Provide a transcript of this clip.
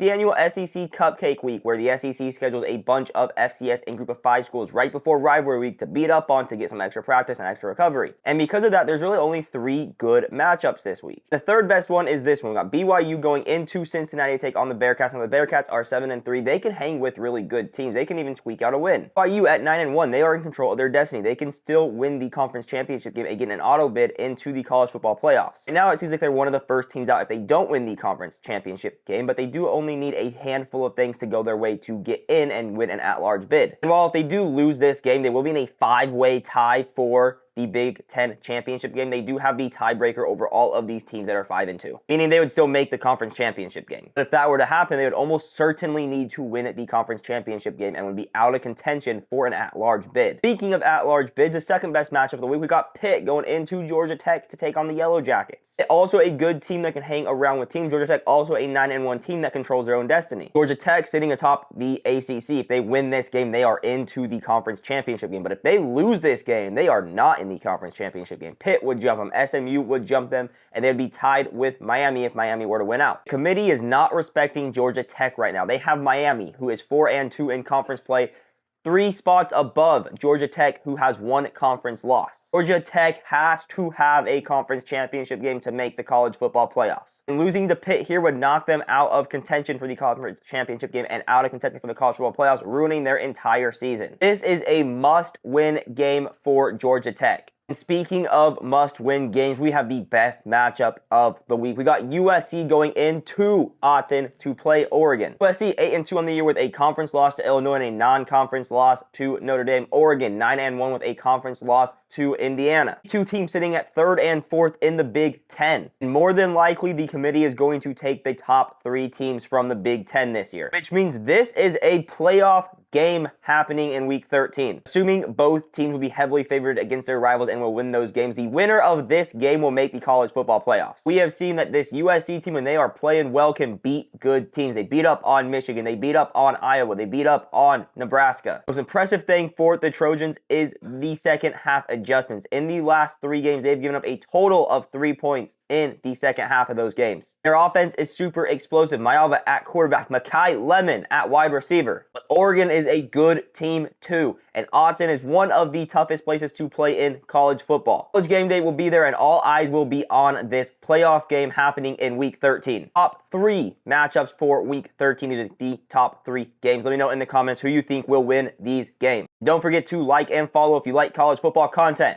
The annual SEC Cupcake Week, where the SEC scheduled a bunch of FCS and Group of 5 schools right before rivalry week to beat up on to get some extra practice and extra recovery. And because of that, there's really only 3 good matchups this week. The third best one is this one. We got BYU going into Cincinnati to take on the Bearcats. Now the Bearcats are 7-3. They can hang with really good teams. They can even squeak out a win. BYU at 9-1. They are in control of their destiny. They can still win the conference championship game and get an auto bid into the college football playoffs. And now it seems like they're one of the first teams out if they don't win the conference championship game, but they do only need a handful of things to go their way to get in and win an at-large bid. And while if they do lose this game, they will be in a 5-way tie for the Big Ten championship game. They do have the tiebreaker over all of these teams that are 5-2, meaning they would still make the conference championship game. But if that were to happen, they would almost certainly need to win at the conference championship game and would be out of contention for an at-large bid. Speaking of at-large bids, the second best matchup of the week, we got Pitt going into Georgia Tech to take on the Yellow Jackets. Also a good team that can hang around with teams. Georgia Tech also a 9-1 team that controls their own destiny. Georgia Tech sitting atop the ACC. If they win this game, they are into the conference championship game. But if they lose this game, they are not in the conference championship game. Pitt would jump them, SMU would jump them, and they'd be tied with Miami if Miami were to win out. The committee is not respecting Georgia Tech right now. They have Miami, who is 4-2 in conference play, 3 spots above Georgia Tech, who has 1 conference loss. Georgia Tech has to have a conference championship game to make the college football playoffs. And losing to Pitt here would knock them out of contention for the conference championship game and out of contention for the college football playoffs, ruining their entire season. This is a must-win game for Georgia Tech. And speaking of must-win games, we have the best matchup of the week. We got USC going into Autzen to play Oregon. USC 8-2 on the year with a conference loss to Illinois and a non-conference loss to Notre Dame. Oregon 9-1 with a conference loss to Indiana. 2 teams sitting at 3rd and 4th in the Big Ten. And more than likely, the committee is going to take the top 3 teams from the Big Ten this year, which means this is a playoff game happening in week 13. Assuming both teams will be heavily favored against their rivals and will win those games, the winner of this game will make the college football playoffs. We have seen that this USC team, when they are playing well, can beat good teams. They beat up on Michigan, they beat up on Iowa, they beat up on Nebraska. The most impressive thing for the Trojans is the second half adjustments. In the last 3 games, they've given up a total of 3 points in the second half of those games. Their offense is super explosive. Mayava at quarterback, Makai Lemon at wide receiver. But Oregon is a good team too, and Autzen is one of the toughest places to play in college football. College game day will be there, and all eyes will be on this playoff game happening in week 13. Top 3 matchups for week 13. These are the top 3 games. Let me know in the comments who you think will win these games. Don't forget to like and follow if you like college football content.